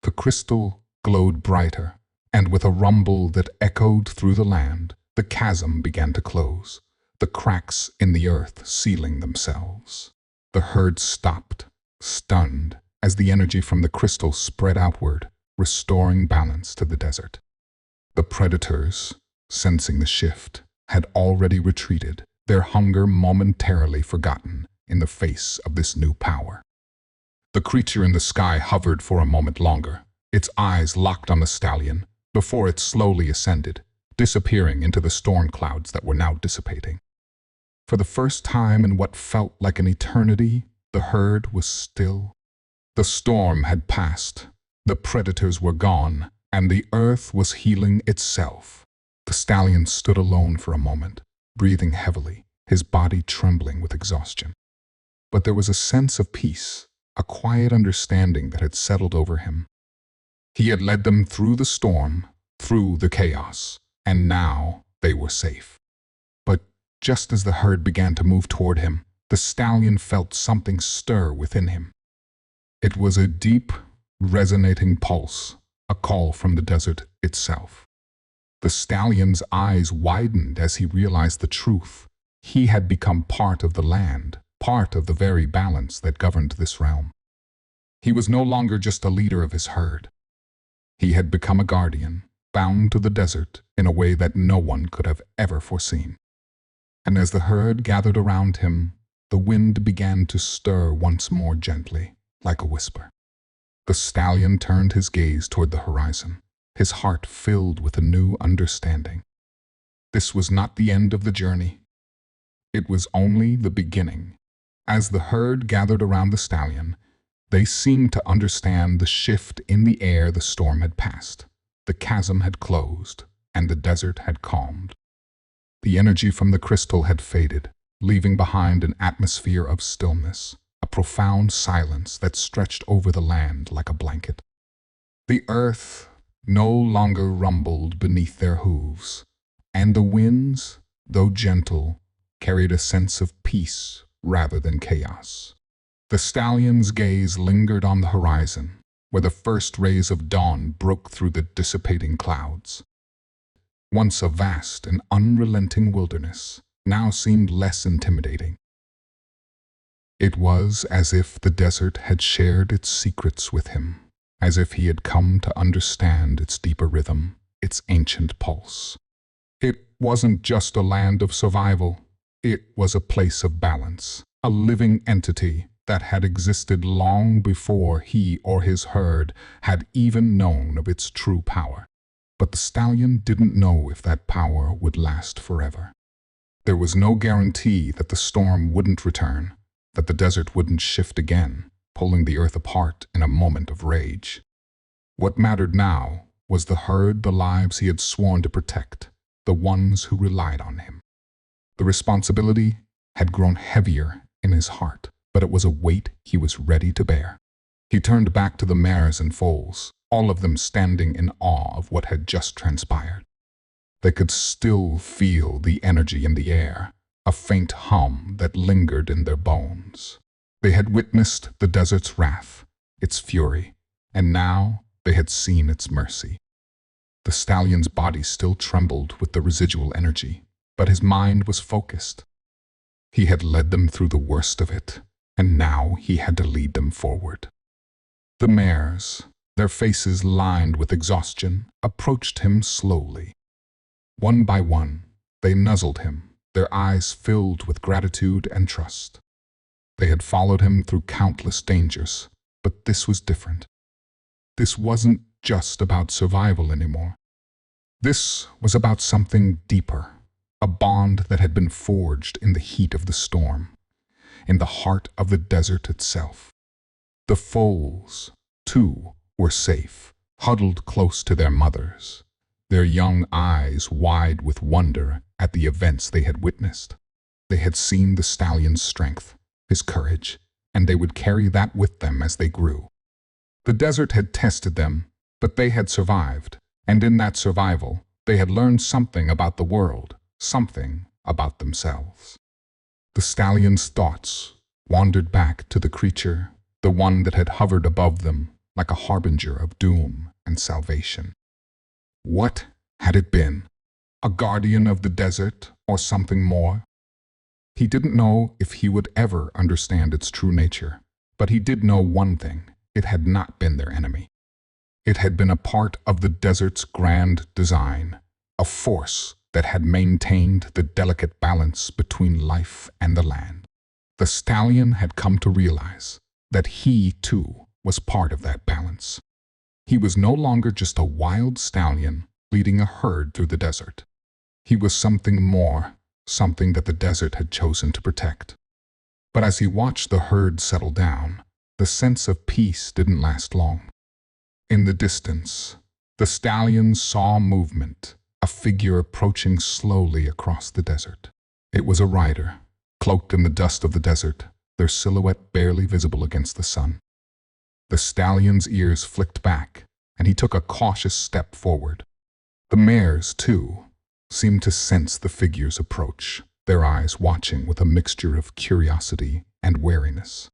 The crystal glowed brighter, and with a rumble that echoed through the land, the chasm began to close, the cracks in the earth sealing themselves. The herd stopped, stunned, as the energy from the crystal spread outward, restoring balance to the desert. The predators, sensing the shift, had already retreated, their hunger momentarily forgotten in the face of this new power. The creature in the sky hovered for a moment longer, its eyes locked on the stallion, before it slowly ascended, disappearing into the storm clouds that were now dissipating. For the first time in what felt like an eternity, the herd was still. The storm had passed, the predators were gone, and the earth was healing itself. The stallion stood alone for a moment, breathing heavily, his body trembling with exhaustion. But there was a sense of peace, a quiet understanding that had settled over him. He had led them through the storm, through the chaos, and now they were safe. But just as the herd began to move toward him, the stallion felt something stir within him. It was a deep, resonating pulse, a call from the desert itself. The stallion's eyes widened as he realized the truth. He had become part of the land, part of the very balance that governed this realm. He was no longer just a leader of his herd. He had become a guardian, bound to the desert in a way that no one could have ever foreseen. And as the herd gathered around him, the wind began to stir once more gently, like a whisper. The stallion turned his gaze toward the horizon, his heart filled with a new understanding. This was not the end of the journey. It was only the beginning. As the herd gathered around the stallion, they seemed to understand the shift in the air. The storm had passed. The chasm had closed. and the desert had calmed. The energy from the crystal had faded, leaving behind an atmosphere of stillness, a profound silence that stretched over the land like a blanket. The earth no longer rumbled beneath their hooves, and the winds, though gentle, carried a sense of peace rather than chaos. The stallion's gaze lingered on the horizon, where the first rays of dawn broke through the dissipating clouds. Once a vast and unrelenting wilderness, now seemed less intimidating. It was as if the desert had shared its secrets with him, as if he had come to understand its deeper rhythm, its ancient pulse. It wasn't just a land of survival, it was a place of balance, a living entity that had existed long before he or his herd had even known of its true power. But the stallion didn't know if that power would last forever. There was no guarantee that the storm wouldn't return, that the desert wouldn't shift again, pulling the earth apart in a moment of rage. What mattered now was the herd, the lives he had sworn to protect, the ones who relied on him. The responsibility had grown heavier in his heart, but it was a weight he was ready to bear. He turned back to the mares and foals, all of them standing in awe of what had just transpired. They could still feel the energy in the air, a faint hum that lingered in their bones. They had witnessed the desert's wrath, its fury, and now they had seen its mercy. The stallion's body still trembled with the residual energy, but his mind was focused. He had led them through the worst of it, and now he had to lead them forward. The mares, their faces lined with exhaustion, approached him slowly. One by one, they nuzzled him, their eyes filled with gratitude and trust. They had followed him through countless dangers, but this was different. This wasn't just about survival anymore. This was about something deeper, a bond that had been forged in the heat of the storm, in the heart of the desert itself. The foals, too, were safe, huddled close to their mothers, their young eyes wide with wonder at the events they had witnessed. They had seen the stallion's strength, his courage, and they would carry that with them as they grew. The desert had tested them, but they had survived, and in that survival, they had learned something about the world, something about themselves. The stallion's thoughts wandered back to the creature, the one that had hovered above them like a harbinger of doom and salvation. What had it been? A guardian of the desert or something more? He didn't know if he would ever understand its true nature, but he did know one thing: it had not been their enemy. It had been a part of the desert's grand design, a force that had maintained the delicate balance between life and the land. The stallion had come to realize that he, too, was part of that balance. He was no longer just a wild stallion leading a herd through the desert. He was something more, something that the desert had chosen to protect. But as he watched the herd settle down, the sense of peace didn't last long. In the distance, the stallion saw movement, a figure approaching slowly across the desert. It was a rider, cloaked in the dust of the desert, their silhouette barely visible against the sun. The stallion's ears flicked back, and he took a cautious step forward. The mares, too, seemed to sense the figure's approach, their eyes watching with a mixture of curiosity and wariness.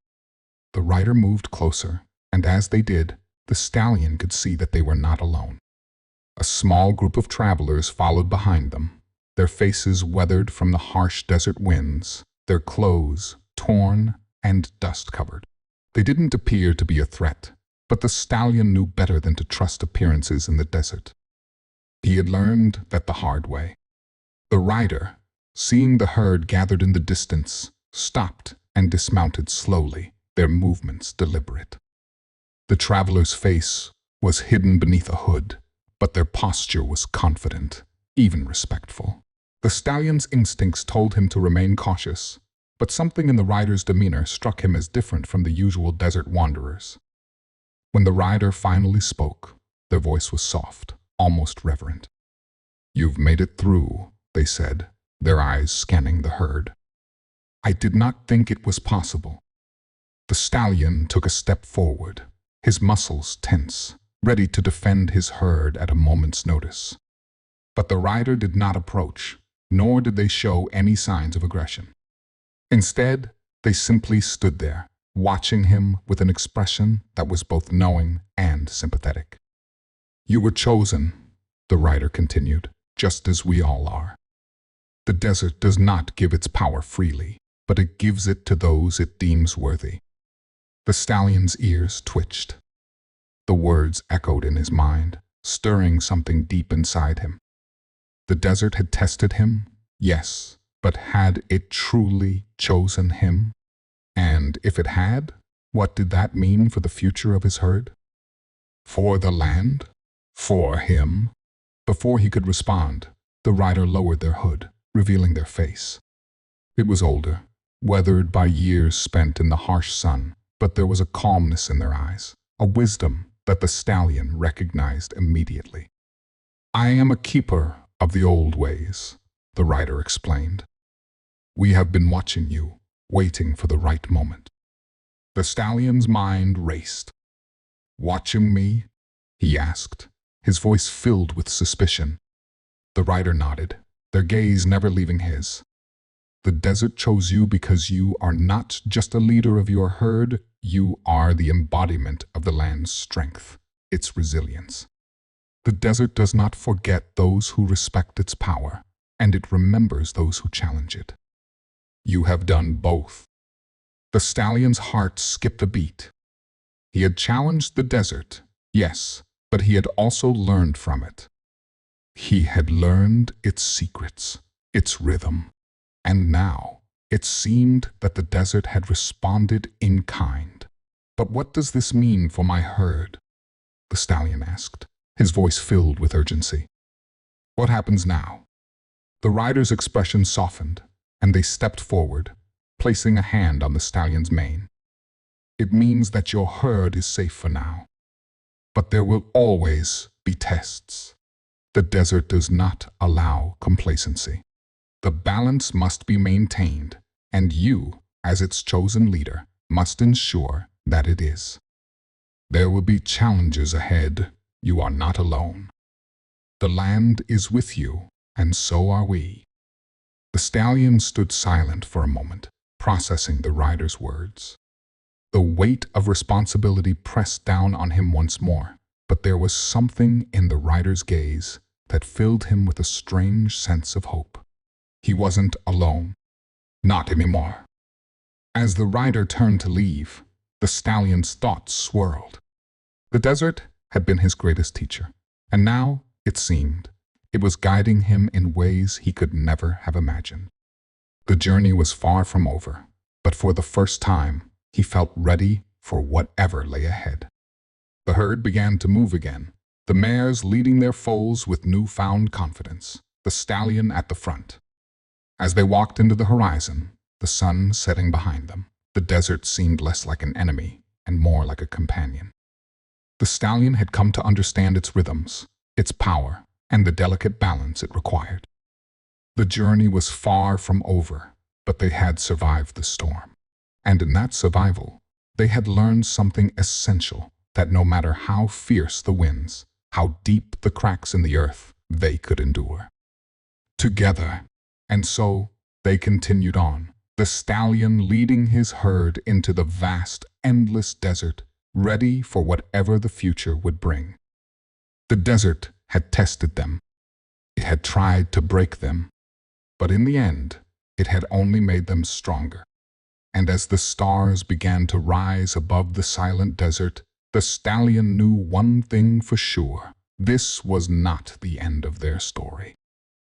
The rider moved closer, and as they did, the stallion could see that they were not alone. A small group of travelers followed behind them, their faces weathered from the harsh desert winds, their clothes torn and dust-covered. They didn't appear to be a threat, but the stallion knew better than to trust appearances in the desert. He had learned that the hard way. The rider, seeing the herd gathered in the distance, stopped and dismounted slowly, their movements deliberate. The traveler's face was hidden beneath a hood, but their posture was confident, even respectful. The stallion's instincts told him to remain cautious, but something in the rider's demeanor struck him as different from the usual desert wanderers. When the rider finally spoke, their voice was soft, almost reverent. "You've made it through," they said, their eyes scanning the herd. "I did not think it was possible." The stallion took a step forward, his muscles tense, ready to defend his herd at a moment's notice. But the rider did not approach, nor did they show any signs of aggression. Instead, they simply stood there, watching him with an expression that was both knowing and sympathetic. "You were chosen," the rider continued, "just as we all are. The desert does not give its power freely, but it gives it to those it deems worthy." The stallion's ears twitched. The words echoed in his mind, stirring something deep inside him. The desert had tested him, yes, but had it truly chosen him? And if it had, what did that mean for the future of his herd? For the land? For him? Before he could respond, the rider lowered their hood, revealing their face. It was older, weathered by years spent in the harsh sun, but there was a calmness in their eyes, a wisdom that the stallion recognized immediately. "I am a keeper of the old ways," the rider explained. "We have been watching you, waiting for the right moment." The stallion's mind raced. "Watching me?" he asked, his voice filled with suspicion. The rider nodded, their gaze never leaving his. "The desert chose you because you are not just a leader of your herd, you are the embodiment of the land's strength, its resilience. The desert does not forget those who respect its power, and it remembers those who challenge it. You have done both." The stallion's heart skipped a beat. He had challenged the desert, yes, but he had also learned from it. He had learned its secrets, its rhythm, and now it seemed that the desert had responded in kind. "But what does this mean for my herd?" the stallion asked, his voice filled with urgency. "What happens now?" The rider's expression softened, and they stepped forward, placing a hand on the stallion's mane. "It means that your herd is safe for now. But there will always be tests. The desert does not allow complacency. The balance must be maintained, and you, as its chosen leader, must ensure that it is. There will be challenges ahead. You are not alone. The land is with you, and so are we." The stallion stood silent for a moment, processing the rider's words. The weight of responsibility pressed down on him once more, but there was something in the rider's gaze that filled him with a strange sense of hope. He wasn't alone. Not anymore. As the rider turned to leave, the stallion's thoughts swirled. The desert had been his greatest teacher, and now, it seemed, it was guiding him in ways he could never have imagined. The journey was far from over, but for the first time, he felt ready for whatever lay ahead. The herd began to move again, the mares leading their foals with newfound confidence, the stallion at the front. As they walked into the horizon, the sun setting behind them, the desert seemed less like an enemy and more like a companion. The stallion had come to understand its rhythms, its power, and the delicate balance it required. The journey was far from over, but they had survived the storm. And in that survival, they had learned something essential, that no matter how fierce the winds, how deep the cracks in the earth, they could endure. Together, and so they continued on, the stallion leading his herd into the vast, endless desert, ready for whatever the future would bring. The desert had tested them. It had tried to break them. But in the end, it had only made them stronger. And as the stars began to rise above the silent desert, the stallion knew one thing for sure. This was not the end of their story.